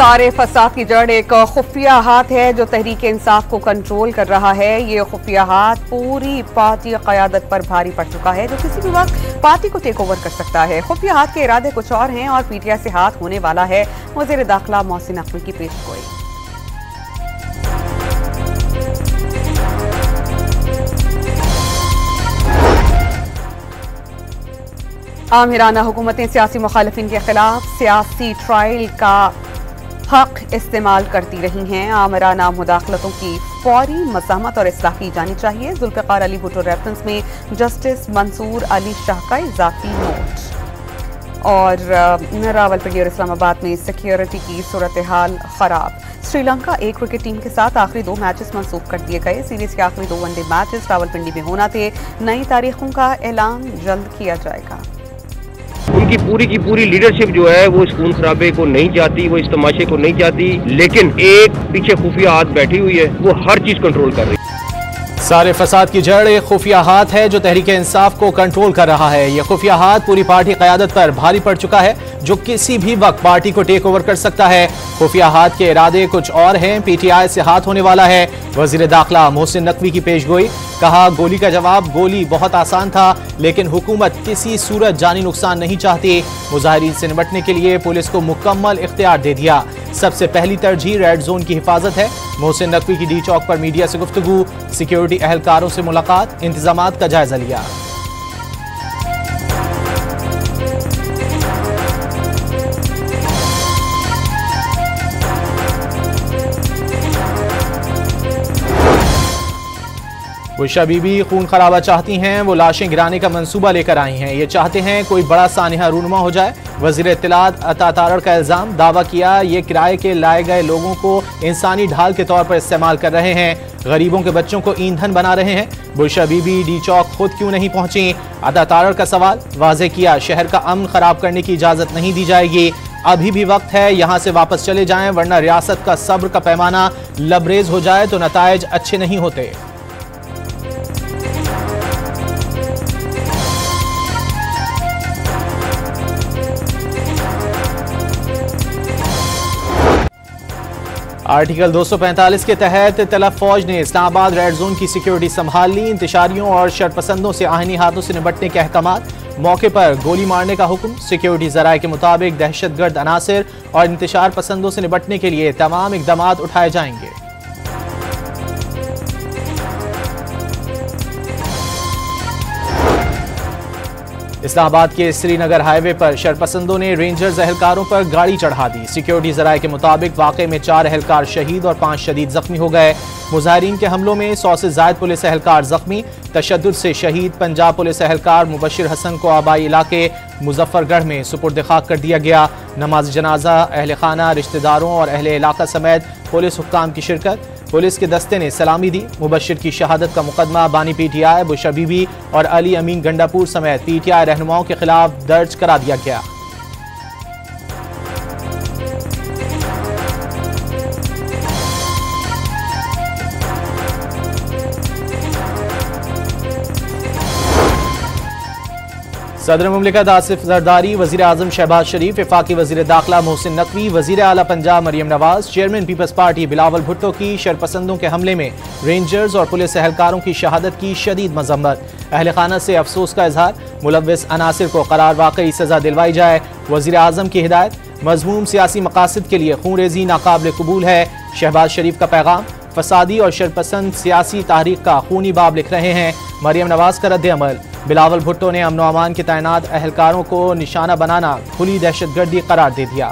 सारे फसाद की जड़ एक खुफिया हाथ है जो तहरीक इंसाफ को कंट्रोल कर रहा है। ये खुफिया हाथ पूरी पार्टी क़यादत पर भारी पड़ चुका है जो किसी भी वक्त पार्टी को टेक ओवर कर सकता है। खुफिया हाथ के इरादे कुछ और हैं और पीटीआई से हाथ होने वाला है वज़ीर दाखिला मोहसिन नकवी की पेशगोई। आमिराना हुकूमतें सियासी मुखालिफिन के खिलाफ सियासी ट्रायल का हक इस्तेमाल करती रही हैं। आमिराना मुदाखलतों की फौरी मज़ाहमत और इस्लाह की जानी चाहिए। जुल्फ़िकार अली भुट्टो रेफरेंस में जस्टिस मंसूर अली शाह का इजाफी नोट। और रावलपिंडी और इस्लामाबाद में सिक्योरिटी की सूरत हाल खराब। श्रीलंका एक क्रिकेट टीम के साथ आखिरी 2 मैचेस मनसूख कर दिए गए। सीरीज के आखिरी 2 वनडे मैचेस रावलपिंडी में होना थे। नई तारीखों का ऐलान जल्द किया जाएगा। उनकी पूरी की पूरी लीडरशिप जो है वो इस खून खराबे को नहीं चाहती, वो इस तमाशे को नहीं चाहती, लेकिन एक पीछे खुफिया हाथ बैठी हुई है, वो हर चीज कंट्रोल कर रही है। सारे फसाद की जड़ एक खुफिया हाथ है जो तहरीक इंसाफ को कंट्रोल कर रहा है। यह खुफिया हाथ पूरी पार्टी क़यादत पर भारी पड़ चुका है जो किसी भी वक्त पार्टी को टेक ओवर कर सकता है। खुफिया हाथ के इरादे कुछ और हैं। पीटीआई से हाथ होने वाला है वज़ीर दाखिला मोहसिन नकवी की पेशगोई। कहा, गोली का जवाब गोली बहुत आसान था लेकिन हुकूमत किसी सूरत जानी नुकसान नहीं चाहती। मुजाहिरीन से निपटने के लिए पुलिस को मुकम्मल इख्तियार दे दिया। सबसे पहली तरजीह रेड जोन की हिफाजत है। मोहसिन नकवी की डी चौक पर मीडिया से गुफ्तगू। सिक्योरिटी अहलकारों से मुलाकात, इंतजामात का जायजा लिया। बुशरा बीबी खून खराबा चाहती हैं। वो लाशें गिराने का मंसूबा लेकर आई हैं। ये चाहते हैं कोई बड़ा सानिहा रूनुमा हो जाए। वज़ीर इत्तलात अता तारड़ का इल्ज़ाम, दावा किया ये किराए के लाए गए लोगों को इंसानी ढाल के तौर पर इस्तेमाल कर रहे हैं, गरीबों के बच्चों को ईंधन बना रहे हैं। बुशरा बीबी डी चौक खुद क्यों नहीं पहुंची? अता तारड़ का सवाल। वाज़े किया शहर का अमन खराब करने की इजाज़त नहीं दी जाएगी। अभी भी वक्त है, यहाँ से वापस चले जाएं वरना रियासत का सब्र का पैमाना लबरेज हो जाए तो नताइज अच्छे नहीं होते। आर्टिकल 245 के तहत तलब फौज ने इस्लामाबाद रेड जोन की सिक्योरिटी संभाल ली। इंतशारियों और शरपसंदों से आहिनी हाथों से निपटने के अहकामात। मौके पर गोली मारने का हुक्म। सिक्योरिटी जराये के मुताबिक दहशतगर्द अनासिर और इंतशार पसंदों से निपटने के लिए तमाम इकदामात उठाए जाएंगे। इस्लामाबाद के श्रीनगर हाईवे पर शरपसंदों ने रेंजर्स अहलकारों पर गाड़ी चढ़ा दी। सिक्योरिटी जराये के मुताबिक वाक़े में 4 अहलकार शहीद और 5 शदीद जख्मी हो गए। मुजाहिरीन के हमलों में 100 से ज़ायद पुलिस अहलकार जख्मी। तशद्दुद से शहीद पंजाब पुलिस अहलकार मुबशिर हसन को आबाई इलाके मुजफ्फरगढ़ में सुपुर्द खाक कर दिया गया। नमाज जनाजा, अहल खाना, रिश्तेदारों और अहले इलाका समेत पुलिस हुक्काम की शिरकत। पुलिस के दस्ते ने सलामी दी। मुबशिर की शहादत का मुकदमा बानी पीटीआई बुशरा बीबी और अली अमीन गंडापुर समेत पीटीआई रहनुमाओं के खिलाफ दर्ज करा दिया गया। सदर मुमलिकत आसिफ जरदारी, वज़ीर आज़म शहबाज शरीफ, वफाकी वज़ीर दाखिला मोहसिन नकवी, वज़ीर आला पंजाब मरियम नवाज, चेयरमैन पीपल्स पार्टी बिलावल भुट्टो की शरपसंदों के हमले में रेंजर्स और पुलिस अहलकारों की शहादत की शदीद मजम्मत। अहल खाना से अफसोस का इजहार। मुलव्विस अनासिर को करार वाकई सजा दिलवाई जाए। वज़ीर आज़म की हिदायत। मज़मूम सियासी मकासद के लिए खून रेजी नाकाबिल कबूल है। शहबाज शरीफ का पैगाम। फसादी और शरपसंद सियासी तारीख का खूनी बाब लिख रहे हैं। मरियम नवाज का रद्द अमल। बिलावल भुट्टो ने अमन व अमान के तैनात अहलकारों को निशाना बनाना खुली दहशतगर्दी करार दे दिया।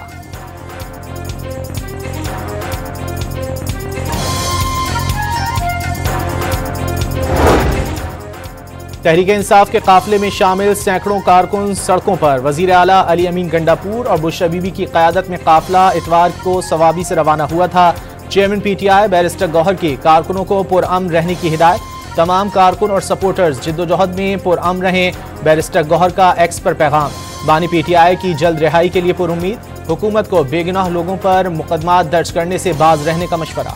तहरीक इंसाफ के काफिले में शामिल सैकड़ों कारकुन सड़कों पर। वजीर आला अली अमीन गंडापुर और बुशरा बीबी की क़यादत में काफिला इतवार को सवाबी से रवाना हुआ था। चेयरमैन पीटीआई बैरिस्टर गौहर की कारकुनों को पुरअमन रहने की हिदायत। तमाम कारकुन और सपोर्टर्स जिद्दोजहद में पुरअमन रहें। बैरिस्टर गौहर का एक्स पर पैगाम। बानी पीटीआई की जल्द रिहाई के लिए पुरुम्मीद। हुकूमत को बेगुनाह लोगों पर मुकदमात दर्ज करने से बाज रहने का मशवरा।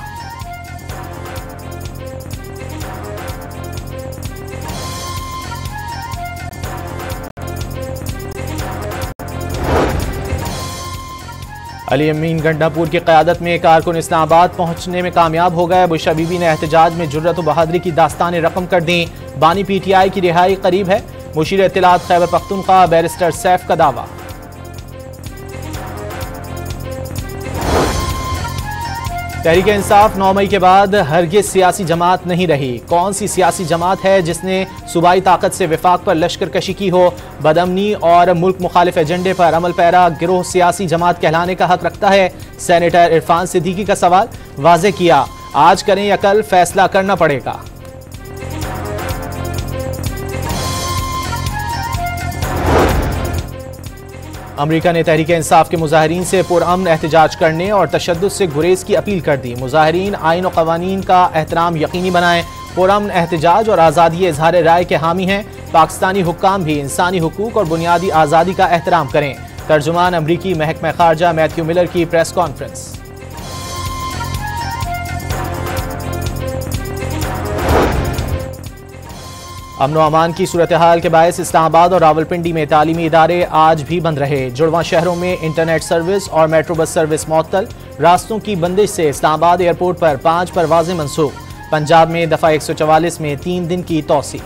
अली अमीन गंडापुर की क़यादत में कारकुन इस्लामाबाद पहुंचने में कामयाब हो गए। बुशरा बीबी ने एहतजाज में जुर्रत व बहादुरी की दास्तानें रकम कर दी। बानी PTI की रिहाई करीब है। मुशीर इत्तलात खैबर पख्तूनख्वा बैरिस्टर सैफ का दावा। तहरीक इंसाफ 9 मई के बाद हरगिज सियासी जमात नहीं रही। कौन सी सियासी जमात है जिसने सूबाई ताकत से विफाक पर लश्कर कशी की हो? बदअमनी और मुल्क मुखालिफ एजेंडे पर अमल पैरा गिरोह सियासी जमात कहलाने का हक रखता है? सेनेटर इरफान सिद्दीकी का सवाल वाज़े किया। आज करें या कल फैसला करना पड़ेगा। अमरीका ने तहरीक इंसाफ के मुजाहिरीन से पुरअमन एहतजाज करने और तशद्दुद से गुरेज की अपील कर दी। मुजाहिरीन आइन और कवानीन का एहतराम यकीनी बनाएं। पुरअमन एहतजाज और आज़ादी इज़हार राय के हामी हैं। पाकिस्तानी हुक्काम भी इंसानी हुकूक और बुनियादी आज़ादी का एहतराम करें। तर्जुमान अमरीकी महकमा खारजा मैथ्यू मिलर की प्रेस कॉन्फ्रेंस। अमन व अमान की सूरत हाल के बायस इस्लामाबाद और रावलपिंडी में तालीमी इदारे आज भी बंद रहे। जुड़वा शहरों में इंटरनेट सर्विस और मेट्रो बस सर्विस मुअत्तल। रास्तों की बंदिश से इस्लामाबाद एयरपोर्ट पर 5 परवाजें मनसूख। पंजाब में दफ़ा 144 में 3 दिन की तौसी।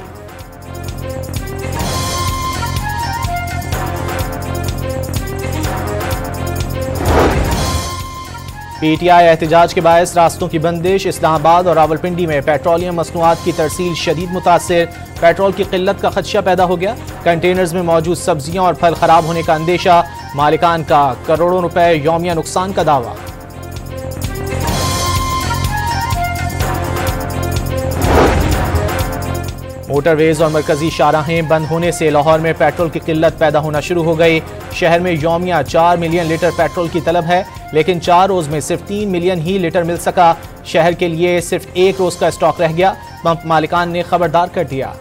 PTI एहतजाज के बायस रास्तों की बंदिश। इस्लामाबाद और रावलपिंडी में पेट्रोलियम मसनूआत की तरसील शदीद मुतासिर। पेट्रोल की किल्लत का खदशा पैदा हो गया। कंटेनर्स में मौजूद सब्जियां और फल खराब होने का अंदेशा। मालिकान का करोड़ों रुपए यौमिया नुकसान का दावा। मोटरवेज और मरकजी शाहराहें बंद होने से लाहौर में पेट्रोल की किल्लत पैदा होना शुरू हो गई। शहर में यौमिया 4 मिलियन लीटर पेट्रोल की तलब है, लेकिन 4 रोज में सिर्फ 3 मिलियन ही लीटर मिल सका। शहर के लिए सिर्फ 1 रोज का स्टॉक रह गया। पंप मालिकान ने खबरदार कर दिया।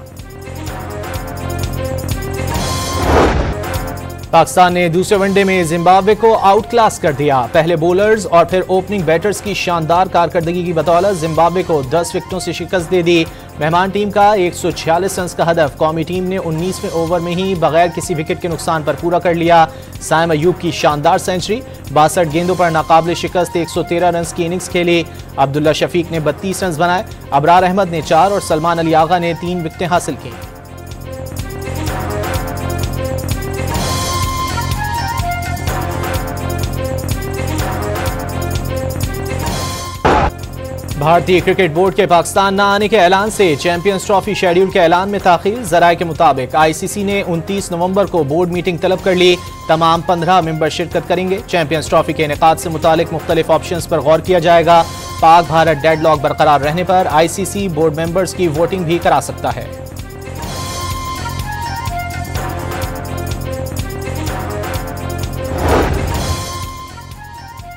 पाकिस्तान ने दूसरे वनडे में जिम्बाब्वे को आउट क्लास कर दिया। पहले बॉलर्स और फिर ओपनिंग बैटर्स की शानदार कारकर्दगी की बदौलत जिम्बाब्वे को 10 विकेटों से शिकस्त दे दी। मेहमान टीम का 146 रन का हदफ कौमी टीम ने 19वें ओवर में ही बगैर किसी विकेट के नुकसान पर पूरा कर लिया। साइम अयूब की शानदार सेंचुरी। 62 गेंदों पर नाकाबिले शिकस्त 113 रन की इनिंग्स खेली। अब्दुल्ला शफीक ने 32 रन बनाए। अबरार अहमद ने 4 और सलमान अली आगा ने 3 विकेटें हासिल की। भारतीय क्रिकेट बोर्ड के पाकिस्तान न आने के ऐलान से चैंपियंस ट्रॉफी शेड्यूल के ऐलान में ताखीर। ज़राए के मुताबिक ICC ने 29 नवंबर को बोर्ड मीटिंग तलब कर ली। तमाम 15 मेंबर शिरकत करेंगे। चैंपियंस ट्रॉफी के इनेकाद से मुतालिक मुख्तलिफ ऑप्शंस पर गौर किया जाएगा। पाक भारत डेडलॉक बरकरार रहने पर ICC बोर्ड मेंबर्स की वोटिंग भी करा सकता है।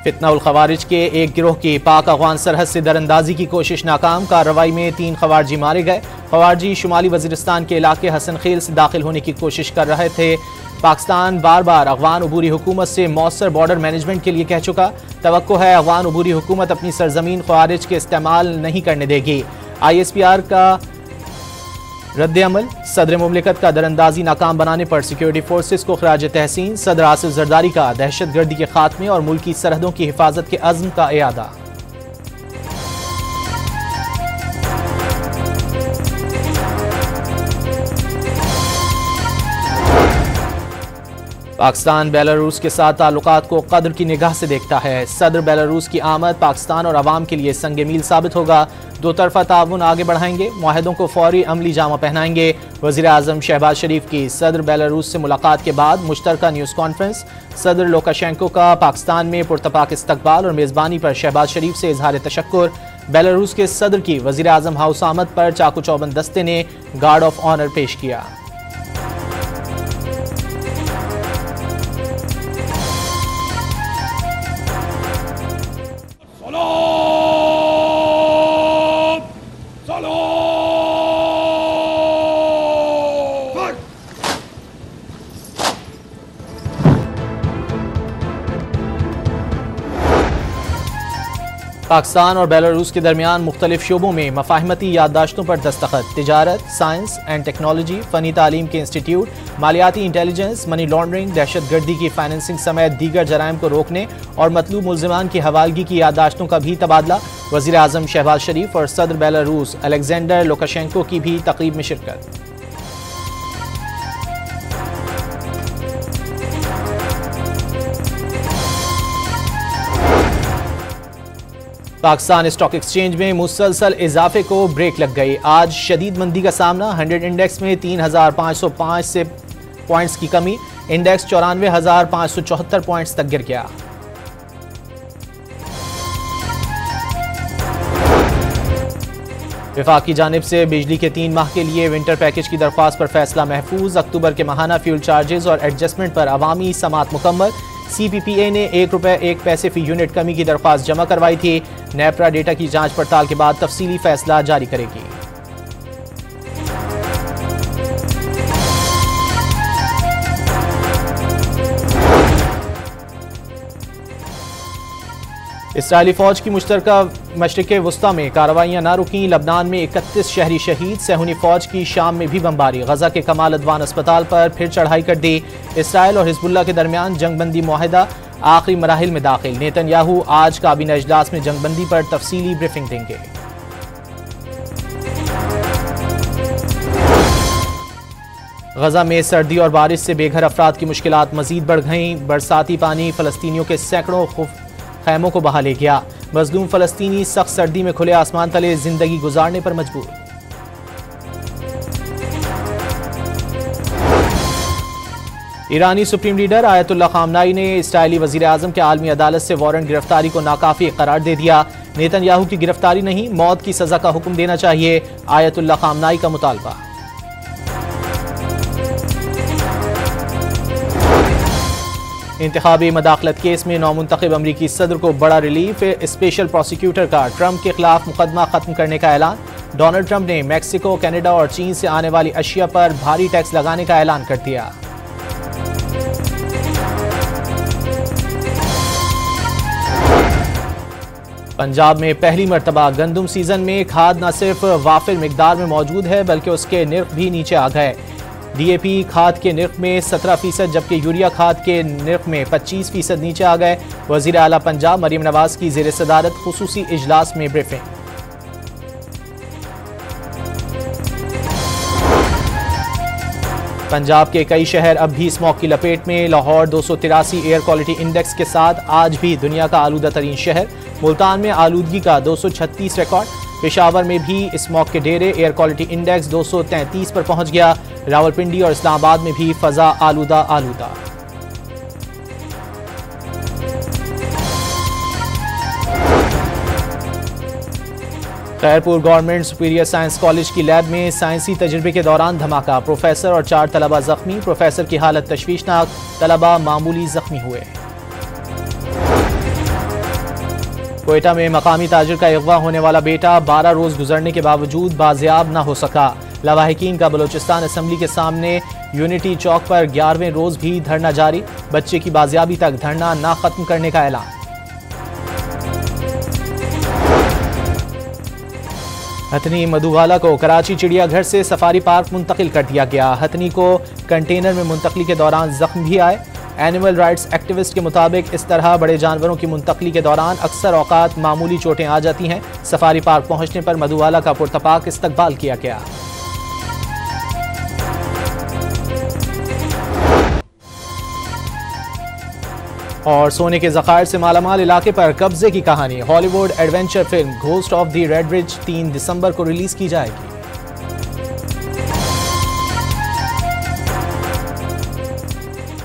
फितना उल खवारिज के एक गिरोह की पाक अफगान सरहद से दरअंदाजी की कोशिश नाकाम। कार्रवाई में 3 खवारजी मारे गए। खवारजी शुमाली वजीरिस्तान के इलाके हसन खेल से दाखिल होने की कोशिश कर रहे थे। पाकिस्तान बार बार अफगान अबूरी हुकूमत से मौसर बॉर्डर मैनेजमेंट के लिए कह चुका। तवक्को है अफगान अबूरी हुकूमत अपनी सरजमीन खवारिज के इस्तेमाल नहीं करने देगी। ISPR का रद्द-ए-अमल। सदर मुमलिकत का दरअंदाजी नाकाम बनाने पर सिक्योरिटी फोर्सेस को खराज तहसीन। सदर आसिफ जरदारी का दहशतगर्दी के खात्मे और मुल्की सरहदों की हिफाजत के अज़्म का इयादा। पाकिस्तान बेलारूस के साथ ताल्लुकात को कद्र की निगाह से देखता है। सदर बेलारूस की आमद पाकिस्तान और अवाम के लिए संग मील साबित होगा। दो तरफा ताउन आगे बढ़ाएंगे। मुआहिदों को फौरी अमली जामा पहनाएंगे। वज़ीर आज़म शहबाज शरीफ की सदर बेलारूस से मुलाकात के बाद मुश्तरका न्यूज़ कॉन्फ्रेंस। सदर लोकाशेंको का पाकिस्तान में पुरतपाक इस्तकबाल और मेज़बानी पर शहबाज शरीफ से इजहार तशक्कुर। बेलारूस के सदर की वज़ीर आज़म हाउस आमद पर चाकू चौबंद दस्ते ने गार्ड ऑफ ऑनर पेश किया। पाकिस्तान और बेलारूस के दरमियान मुख्तलिफ शोबों में मफाहमती याददाश्तों पर दस्तखत। तिजारत, साइंस एंड टेक्नोलॉजी, फनी तालीम के इंस्टीट्यूट, मालियाती इंटेलिजेंस, मनी लॉन्ड्रिंग, दहशत गर्दी की फाइनेंसिंग समेत दीगर जराइम को रोकने और मतलूब मुल्जिमान की हवालगी की याददाश्तों का भी तबादला। वज़ीर आज़म शहबाज शरीफ और सदर बेलारूस अलेक्जेंडर लुकाशेंको की भी तकरीब में शिरकत। पाकिस्तान स्टॉक एक्सचेंज में मुसलसल इजाफे को ब्रेक लग गई। आज शदीद मंदी का सामना। 100 इंडेक्स में 3,505 से पॉइंट्स की कमी। इंडेक्स 94,574 पॉइंट्स तक गिर गया। विफाक की जानिब से बिजली के 3 माह के लिए विंटर पैकेज की दरख्वास्त पर फैसला महफूज। अक्टूबर के माहाना फ्यूल चार्जेस और एडजस्टमेंट पर अवामी समात मुकम्मल। CPPA ने ₹1.01 फी यूनिट कमी की दरख्वास्त जमा करवाई थी। नेपरा डेटा की जांच पड़ताल के बाद तफसीली फैसला जारी करेगी। इसराइली फौज की मुश्तरका मशरिक़ वुस्ता में कार्रवाइयां न रुकीं। लबनान में 31 शहरी शहीद। सहूनी फौज की शाम में भी बमबारी। गजा के कमाल अदवान अस्पताल पर फिर चढ़ाई कर दी। इसराइल और हिजबुल्लाह के दरमियान जंगबंदी मुआहिदा आखिरी मराहिल में दाखिल। नेतन्याहू आज काबीना इजलास में जंगबंदी पर तफसीली ब्रीफिंग देंगे। गजा में सर्दी और बारिश से बेघर अफराद की मुश्किलात मजीद बढ़ गईं। बरसाती पानी फलस्तीनियों के सैकड़ों खैमों को बहा ले गया। मजलूम फलस्तीनी सख्त सर्दी में खुले आसमान तले जिंदगी गुजारने पर मजबूर। ईरानी सुप्रीम लीडर आयतुल्लाह खामनाई ने इसराइली वजीर आजम के आलमी अदालत से वारंट गिरफ्तारी को नाकाफी करार दे दिया। नेतन्याहू की गिरफ्तारी नहीं, मौत की सजा का हुक्म देना चाहिए, आयतुल्लाह खामनाई का मुतालबा। इंतखाबी मदाखलत केस में नौमुंतखब अमरीकी सदर को बड़ा रिलीफ। स्पेशल प्रोसिक्यूटर का ट्रंप के खिलाफ मुकदमा खत्म करने का ऐलान। डोनाल्ड ट्रंप ने मैक्सिको, कनाडा और चीन से आने वाली अशिया पर भारी टैक्स लगाने का ऐलान कर दिया। पंजाब में पहली मरतबा गंदम सीजन में खाद न सिर्फ वाफिर मिकदार में मौजूद है बल्कि उसके निर्ख भी नीचे आ गए। DAP खाद के निर्ख में 17%, जबकि यूरिया खाद के निर्ख में 25% नीचे आ गए। वजीर आला पंजाब मरियम नवाज की ज़ेर सदारत खुसूसी इजलास में ब्रीफिंग। पंजाब के कई शहर अब भी स्मॉग की लपेट में। लाहौर 283 एयर क्वालिटी इंडेक्स के साथ आज भी दुनिया का आलूदा तरीन शहर। मुल्तान में आलूदगी का 236 रिकॉर्ड। पेशावर में भी स्मॉग के डेरे। एयर क्वालिटी इंडेक्स 233 पर पहुंच गया। रावलपिंडी और इस्लामाबाद में भी फजा आलूदा आलूदा। Khairpur government superior science college की लैब में साइंसी तजर्बे के दौरान धमाका। प्रोफेसर और 4 तलबा जख्मी। प्रोफेसर की हालत तशवीशनाक, तलबा मामूली जख्मी हुए। कोयटा में मकामी ताजिर का अगवा होने वाला बेटा 12 रोज गुजरने के बावजूद बाजियाब न हो सका। लवाहिकीन का बलोचिस्तान असम्बली के सामने यूनिटी चौक पर 11वें रोज भी धरना जारी। बच्चे की बाजियाबी तक धरना न खत्म करने का ऐलान। हथनी मधुवाला को कराची चिड़ियाघर से सफारी पार्क मुंतकिल कर दिया गया। हथनी को कंटेनर में मुंतकली के दौरान जख्म भी आए। एनिमल राइट्स एक्टिविस्ट के मुताबिक इस तरह बड़े जानवरों की मुंतकली के दौरान अक्सर औकात मामूली चोटें आ जाती हैं। सफारी पार्क पहुंचने पर मधुवाला का पुरतपाक इस्तकबाल किया गया। और सोने के ज़खायर से मालामाल इलाके पर कब्जे की कहानी। Hollywood adventure film ghost of the red bridge 3 दिसंबर को रिलीज की जाएगी।